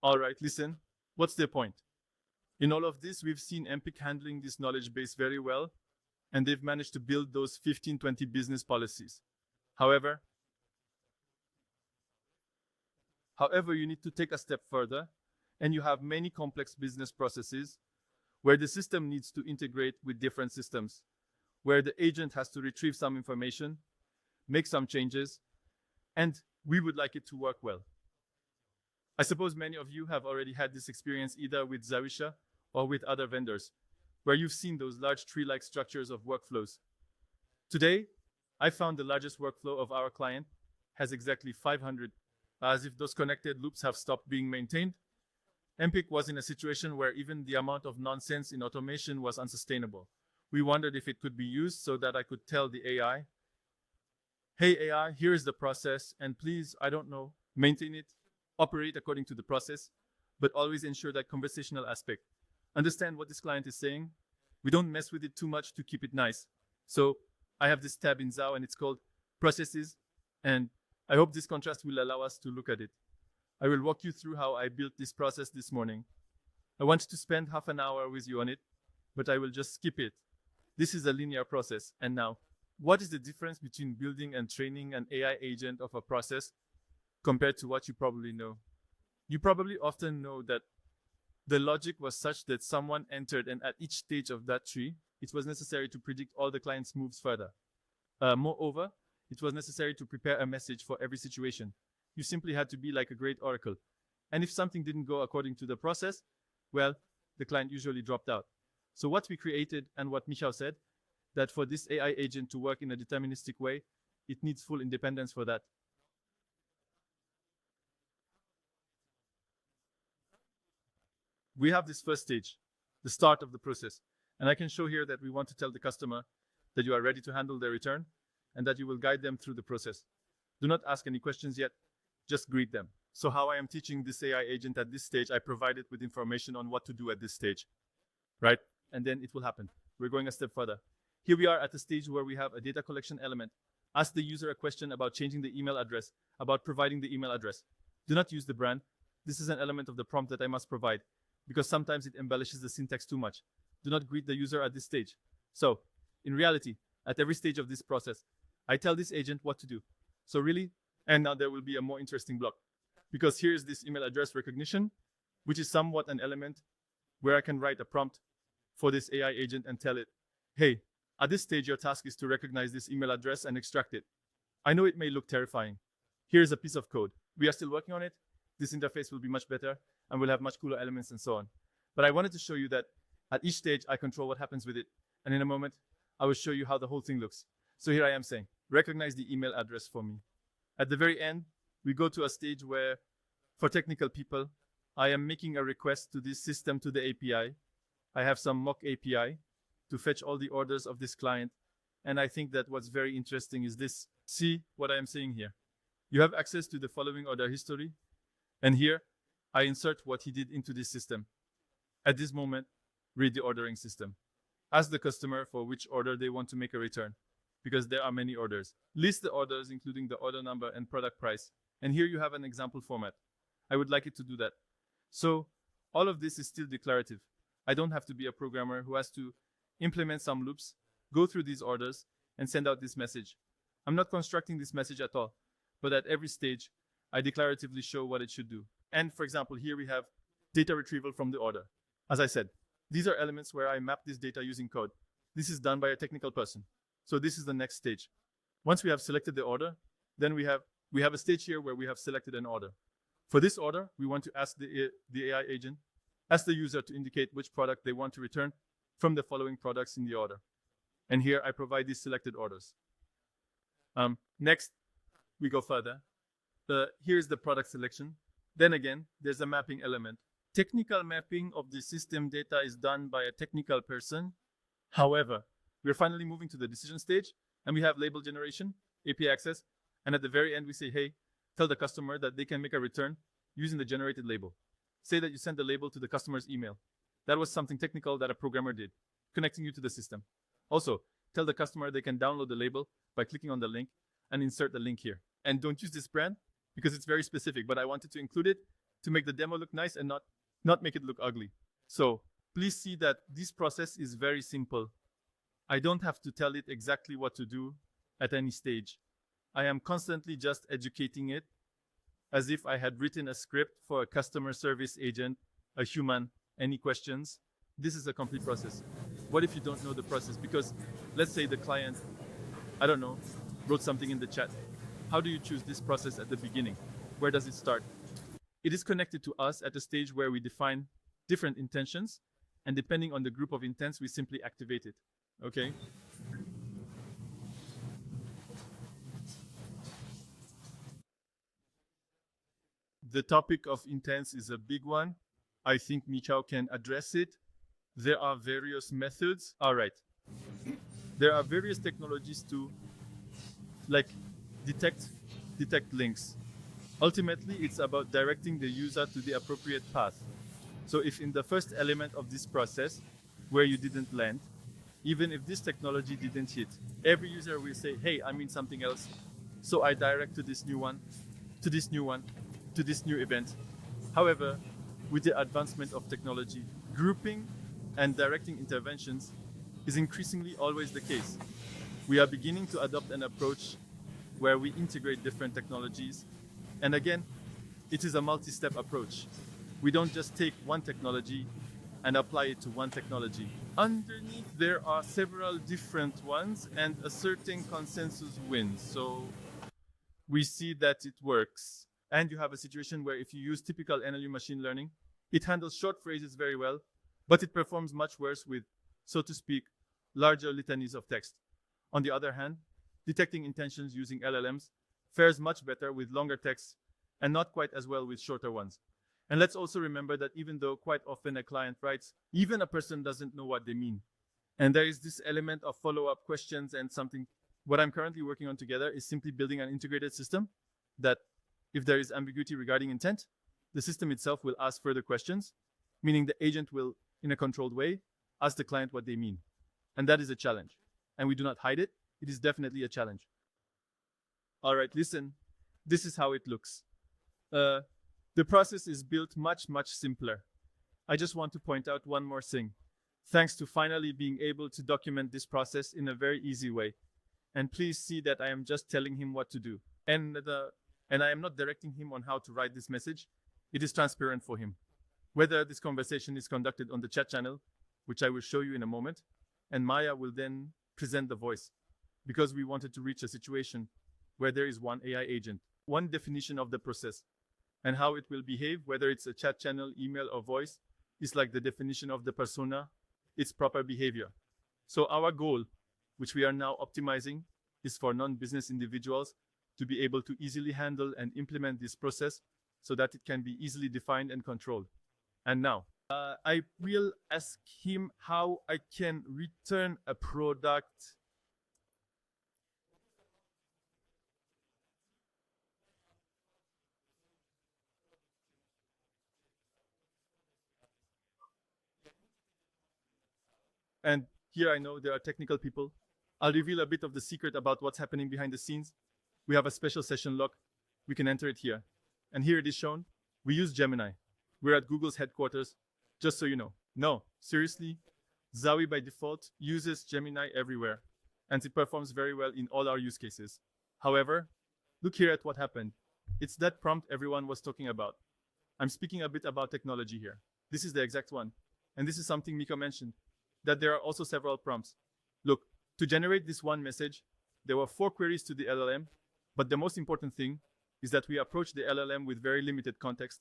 All right, listen, what's their point? In all of this, we've seen Empik handling this knowledge base very well, and they've managed to build those 15, 20 business policies. However, you need to take a step further, and you have many complex business processes where the system needs to integrate with different systems, where the agent has to retrieve some information, make some changes, and we would like it to work well. I suppose many of you have already had this experience either with Zawisha or with other vendors, where you've seen those large tree-like structures of workflows. Today, I found the largest workflow of our client has exactly 500, as if those connected loops have stopped being maintained. Empik was in a situation where even the amount of nonsense in automation was unsustainable. We wondered if it could be used so that I could tell the AI, hey AI, here is the process, and please, I don't know, maintain it, operate according to the process, but always ensure that conversational aspect. Understand what this client is saying. We don't mess with it too much to keep it nice. So I have this tab in Zao and it's called Processes, and I hope this contrast will allow us to look at it. I will walk you through how I built this process this morning. I want to spend half an hour with you on it, but I will just skip it. This is a linear process. And now, what is the difference between building and training an AI agent of a process compared to what you probably know? You probably often know that the logic was such that someone entered, and at each stage of that tree, it was necessary to predict all the client's moves further. Moreover, it was necessary to prepare a message for every situation. You simply had to be like a great oracle. And if something didn't go according to the process, well, the client usually dropped out. So what we created and what Michał said, that for this AI agent to work in a deterministic way, it needs full independence for that. We have this first stage, the start of the process. And I can show here that we want to tell the customer that you are ready to handle their return and that you will guide them through the process. Do not ask any questions yet, just greet them. So how I am teaching this AI agent at this stage, I provide it with information on what to do at this stage, right? And then it will happen. We're going a step further. Here we are at the stage where we have a data collection element. Ask the user a question about changing the email address, about providing the email address. Do not use the brand. This is an element of the prompt that I must provide, because sometimes it embellishes the syntax too much. Do not greet the user at this stage. So, in reality, at every stage of this process, I tell this agent what to do. So really, and now there will be a more interesting block, because here is this email address recognition, which is somewhat an element where I can write a prompt for this AI agent and tell it, hey, at this stage, your task is to recognize this email address and extract it. I know it may look terrifying. Here's a piece of code. We are still working on it. This interface will be much better and will have much cooler elements and so on. But I wanted to show you that at each stage, I control what happens with it. And in a moment, I will show you how the whole thing looks. So here I am saying, recognize the email address for me. At the very end, we go to a stage where, for technical people, I am making a request to this system, to the API. I have some mock API to fetch all the orders of this client. And I think that what's very interesting is this. See what I am saying here. You have access to the following order history. And here, I insert what he did into this system. At this moment, read the ordering system. Ask the customer for which order they want to make a return, because there are many orders. List the orders, including the order number and product price. And here you have an example format. I would like it to do that. So all of this is still declarative. I don't have to be a programmer who has to implement some loops, go through these orders, and send out this message. I'm not constructing this message at all, but at every stage, I declaratively show what it should do. And for example, here we have data retrieval from the order. As I said, these are elements where I map this data using code. This is done by a technical person. So this is the next stage. Once we have selected the order, then we have a stage here where we have selected an order. For this order, we want to ask the AI agent, ask the user to indicate which product they want to return from the following products in the order. And here I provide these selected orders. Next, we go further. Here's the product selection. Then again, there's a mapping element. Technical mapping of the system data is done by a technical person. However, we're finally moving to the decision stage, and we have label generation, API access, and at the very end we say, hey, tell the customer that they can make a return using the generated label. Say that you send the label to the customer's email. That was something technical that a programmer did, connecting you to the system. Also, tell the customer they can download the label by clicking on the link and insert the link here. And don't use this brand because it's very specific, but I wanted to include it to make the demo look nice and not make it look ugly. So please see that this process is very simple. I don't have to tell it exactly what to do at any stage. I am constantly just educating it as if I had written a script for a customer service agent, a human. Any questions? This is a complete process. What if you don't know the process? Because let's say the client, I don't know, wrote something in the chat. How do you choose this process at the beginning? Where does it start? It is connected to us at a stage where we define different intentions, and depending on the group of intents, we simply activate it. Okay? The topic of intents is a big one. I think Michał can address it. There are various methods. All right. There are various technologies to detect links. Ultimately, it's about directing the user to the appropriate path. So if in the first element of this process, where you didn't land, even if this technology didn't hit, every user will say, hey, I mean something else. So I direct to this new one, to this new one, to this new event. However, with the advancement of technology, grouping and directing interventions is increasingly always the case. We are beginning to adopt an approach where we integrate different technologies. And again, it is a multi-step approach. We don't just take one technology and apply it to one technology. Underneath, there are several different ones, and a certain consensus wins. So we see that it works. And you have a situation where if you use typical NLU machine learning, it handles short phrases very well, but it performs much worse with, so to speak, larger litanies of text. On the other hand, detecting intentions using LLMs fares much better with longer texts and not quite as well with shorter ones. And let's also remember that even though quite often a client writes, even a person doesn't know what they mean. And there is this element of follow-up questions and something. What I'm currently working on together is simply building an integrated system that if there is ambiguity regarding intent, the system itself will ask further questions, meaning the agent will, in a controlled way, ask the client what they mean. And that is a challenge. And we do not hide it. It is definitely a challenge. All right, listen, this is how it looks. The process is built much, much simpler. I just want to point out one more thing. Thanks to finally being able to document this process in a very easy way. And please see that I am just telling him what to do. And I am not directing him on how to write this message. It is transparent for him. Whether this conversation is conducted on the chat channel, which I will show you in a moment, and Maya will then present the voice, because we wanted to reach a situation where there is one AI agent, one definition of the process, and how it will behave, whether it's a chat channel, email, or voice, is like the definition of the persona, its proper behavior. So our goal, which we are now optimizing, is for non-business individuals to be able to easily handle and implement this process so that it can be easily defined and controlled. And now, I will ask him how I can return a product. And here I know there are technical people. I'll reveal a bit of the secret about what's happening behind the scenes. We have a special session log. We can enter it here. And here it is shown. We use Gemini. We're at Google's headquarters, just so you know. No, seriously, Zowie by default uses Gemini everywhere, and it performs very well in all our use cases. However, look here at what happened. It's that prompt everyone was talking about. I'm speaking a bit about technology here. This is the exact one. And this is something Miko mentioned, that there are also several prompts. Look, to generate this one message, there were 4 queries to the LLM, but the most important thing is that we approach the LLM with very limited context,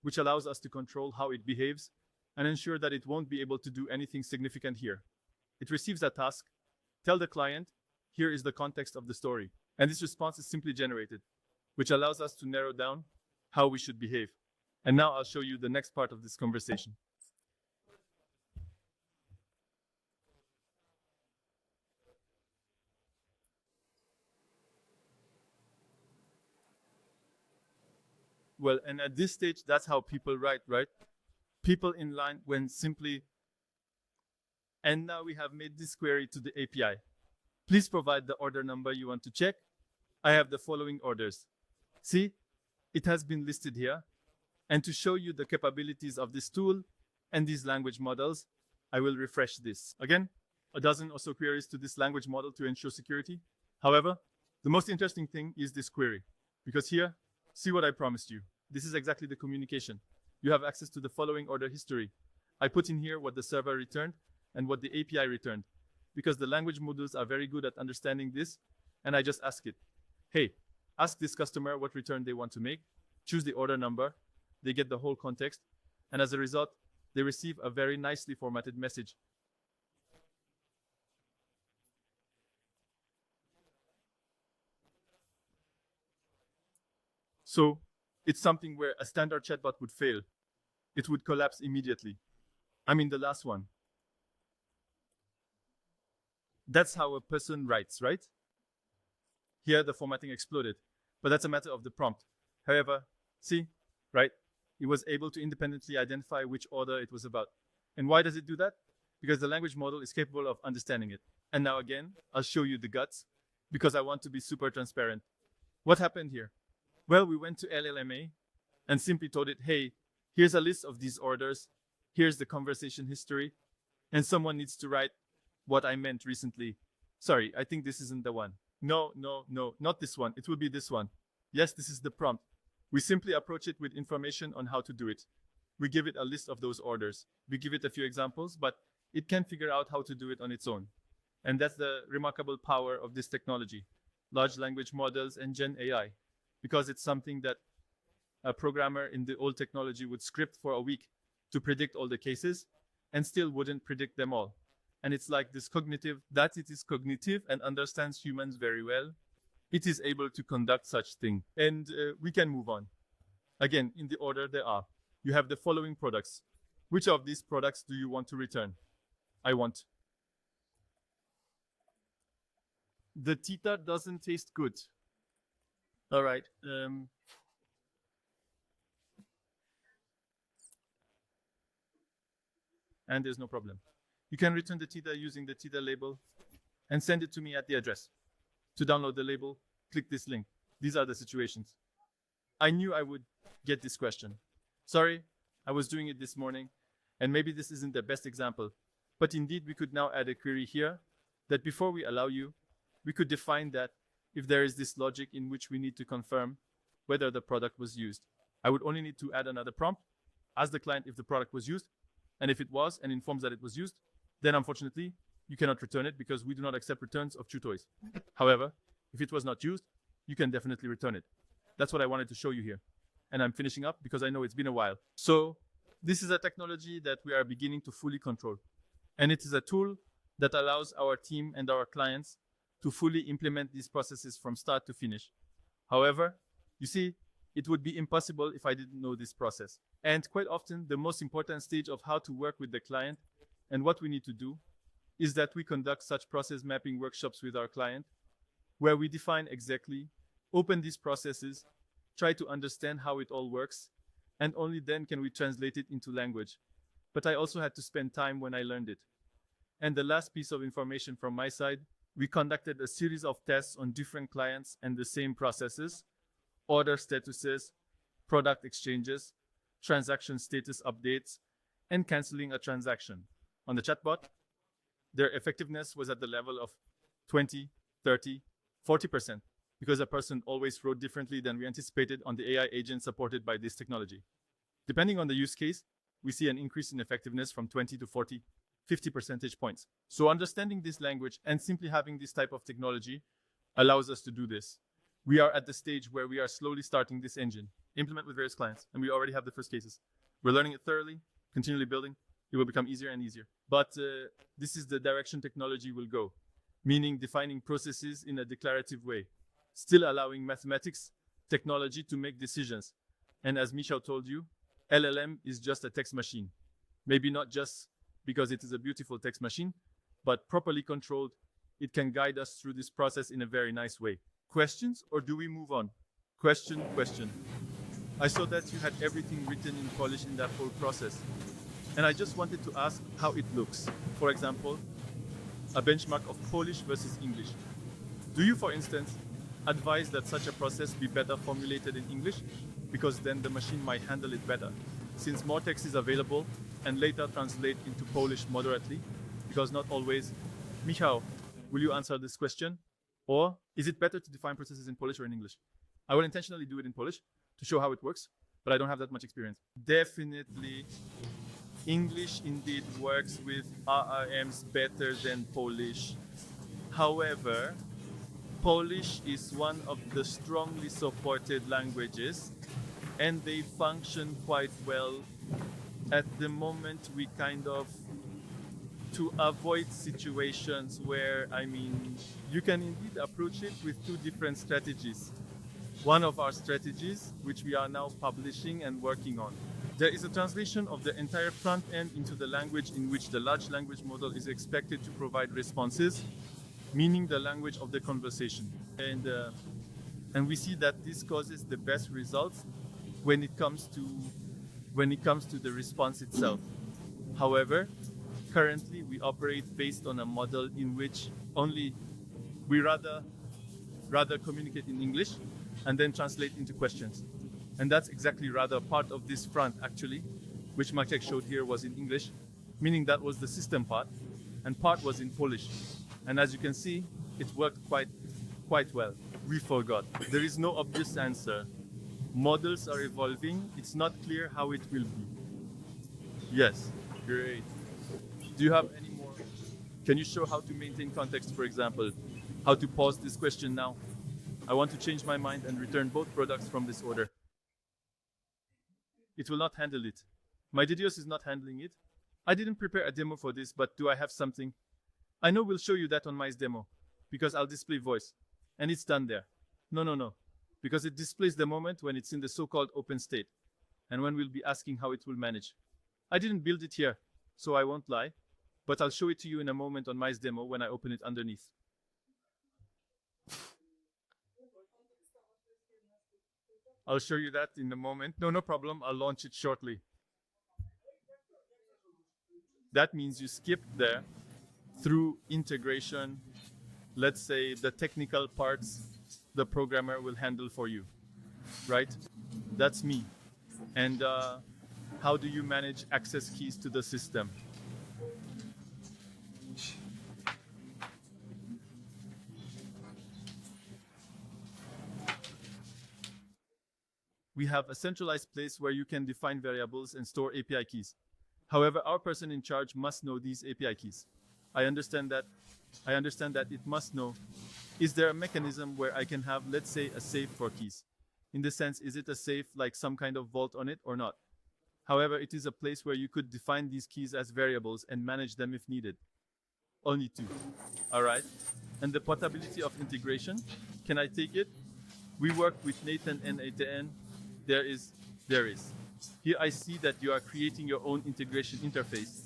which allows us to control how it behaves and ensure that it won't be able to do anything significant here. It receives a task, tell the client, here is the context of the story. And this response is simply generated, which allows us to narrow down how we should behave. And now I'll show you the next part of this conversation. Well, and at this stage, that's how people write, right? People in line when simply, and now we have made this query to the API. Please provide the order number you want to check. I have the following orders. See, it has been listed here. And to show you the capabilities of this tool and these language models, I will refresh this. Again, a dozen or so queries to this language model to ensure security. However, the most interesting thing is this query, because here, see what I promised you. This is exactly the communication. You have access to the following order history. I put in here what the server returned and what the API returned, because the language models are very good at understanding this, and I just ask it, hey, ask this customer what return they want to make, choose the order number, they get the whole context, and as a result, they receive a very nicely formatted message. So it's something where a standard chatbot would fail. It would collapse immediately. I mean, the last one. That's how a person writes, right? Here, the formatting exploded, but that's a matter of the prompt. However, see, right? It was able to independently identify which order it was about. And why does it do that? Because the language model is capable of understanding it. And now again, I'll show you the guts, because I want to be super transparent. What happened here? Well, we went to LLMA and simply told it, hey, here's a list of these orders, here's the conversation history, and someone needs to write what I meant recently. Sorry, I think this isn't the one. No, not this one. It will be this one. Yes, this is the prompt. We simply approach it with information on how to do it. We give it a list of those orders. We give it a few examples, but it can figure out how to do it on its own. And that's the remarkable power of this technology, large language models and Gen AI, because it's something that a programmer in the old technology would script for a week to predict all the cases and still wouldn't predict them all. And it's like this cognitive, that it is cognitive and understands humans very well. It is able to conduct such thing. And we can move on. Again, in the order there are. You have the following products. Which of these products do you want to return? I want. The Tita doesn't taste good. All right. And there's no problem. You can return the Tita using the Tita label and send it to me at the address. To download the label, click this link. These are the situations. I knew I would get this question. Sorry, I was doing it this morning, and maybe this isn't the best example, but indeed we could now add a query here that before we allow you, we could define that if there is this logic in which we need to confirm whether the product was used. I would only need to add another prompt, ask the client if the product was used, and if it was and informs that it was used, then unfortunately, you cannot return it because we do not accept returns of chew toys. However, if it was not used, you can definitely return it. That's what I wanted to show you here. And I'm finishing up because I know it's been a while. So this is a technology that we are beginning to fully control. And it is a tool that allows our team and our clients to fully implement these processes from start to finish. However, you see, it would be impossible if I didn't know this process. And quite often, the most important stage of how to work with the client and what we need to do is that we conduct such process mapping workshops with our client, where we define exactly, open these processes, try to understand how it all works, and only then can we translate it into language. But I also had to spend time when I learned it. And the last piece of information from my side, we conducted a series of tests on different clients and the same processes, order statuses, product exchanges, transaction status updates, and canceling a transaction. On the chatbot, their effectiveness was at the level of 20, 30, 40%, because a person always wrote differently than we anticipated on the AI agent supported by this technology. Depending on the use case, we see an increase in effectiveness from 20 to 40, 50 percentage points. So understanding this language and simply having this type of technology allows us to do this. We are at the stage where we are slowly starting this engine, implement with various clients, and we already have the first cases. We're learning it thoroughly, continually building. It will become easier and easier. But this is the direction technology will go, meaning defining processes in a declarative way, still allowing mathematics, technology to make decisions. And as Michał told you, LLM is just a text machine. Maybe not just because it is a beautiful text machine, but properly controlled, it can guide us through this process in a very nice way. Questions, or do we move on? Question. I saw that you had everything written in Polish in that whole process. And I just wanted to ask how it looks. For example, a benchmark of Polish versus English. Do you, for instance, advise that such a process be better formulated in English? because then the machine might handle it better. Since more text is available and later translate into Polish moderately, because not always. Michał, will you answer this question? Or is it better to define processes in Polish or in English? I will intentionally do it in Polish to show how it works, but I don't have that much experience. Definitely, English indeed works with RRMs better than Polish. However, Polish is one of the strongly supported languages and they function quite well. At the moment, we kind of, to avoid situations where, you can indeed approach it with two different strategies. One of our strategies, which we are now publishing and working on. There is a translation of the entire front end into the language in which the large language model is expected to provide responses, meaning the language of the conversation. And we see that this causes the best results when it comes to the response itself. However, currently we operate based on a model in which only we rather communicate in English and then translate into questions. And that's exactly rather part of this front actually, which Maciej showed here was in English, meaning that was the system part, and part was in Polish. And as you can see, it worked quite well. We forgot. There is no obvious answer. Models are evolving. It's not clear how it will be. Yes, great. Do you have any more? Can you show how to maintain context, for example? How to pause this question now? I want to change my mind and return both products from this order. It will not handle it. My Didios is not handling it. I didn't prepare a demo for this, but do I have something? I know we'll show you that on my demo, because I'll display voice, and it's done there. No, because it displays the moment when it's in the so-called open state, and when we'll be asking how it will manage. I didn't build it here, so I won't lie, but I'll show it to you in a moment on my demo when I open it underneath. I'll show you that in a moment. No problem. I'll launch it shortly. That means you skip there through integration. Let's say the technical parts the programmer will handle for you, right? That's me. And how do you manage access keys to the system? We have a centralized place where you can define variables and store API keys. However, our person in charge must know these API keys. I understand that it must know. Is there a mechanism where I can have, let's say, a safe for keys? In the sense, is it a safe like some kind of vault on it or not? However, it is a place where you could define these keys as variables and manage them if needed. Only two. All right. And the portability of integration, can I take it? We work with Nathan and ATN. There is. Here I see that you are creating your own integration interface.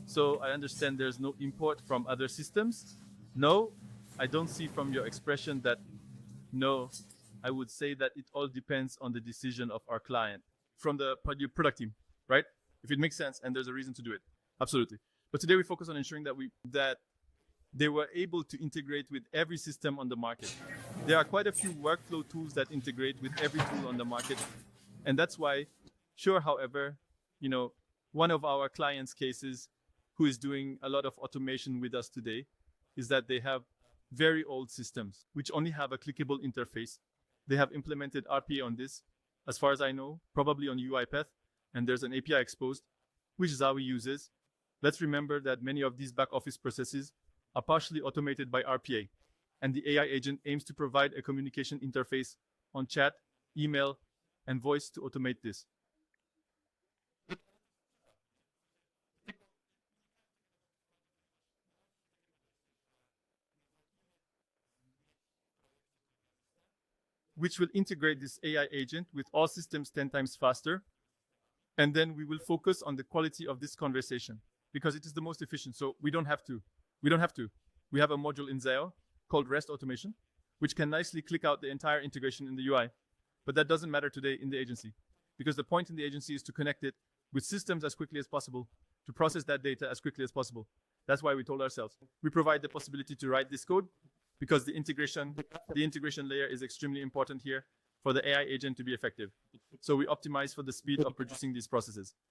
So I understand there's no import from other systems. No, I don't see from your expression that no. I would say that it all depends on the decision of our client from the product team, right? If it makes sense and there's a reason to do it, absolutely. But today we focus on ensuring that they were able to integrate with every system on the market. There are quite a few workflow tools that integrate with every tool on the market. And that's why, sure, however, one of our clients' cases who is doing a lot of automation with us today is that they have very old systems which only have a clickable interface. They have implemented RPA on this, as far as I know, probably on UiPath, and there's an API exposed, which Zowie uses. Let's remember that many of these back office processes are partially automated by RPA, and the AI agent aims to provide a communication interface on chat, email, and voice to automate this. Which will integrate this AI agent with all systems 10 times faster. And then we will focus on the quality of this conversation because it is the most efficient. So we don't have to. We have a module in Zayo called REST Automation, which can nicely click out the entire integration in the UI. But that doesn't matter today in the agency because the point in the agency is to connect it with systems as quickly as possible, to process that data as quickly as possible. That's why we told ourselves, we provide the possibility to write this code because the integration layer is extremely important here. for the AI agent to be effective. So we optimize for the speed of producing these processes.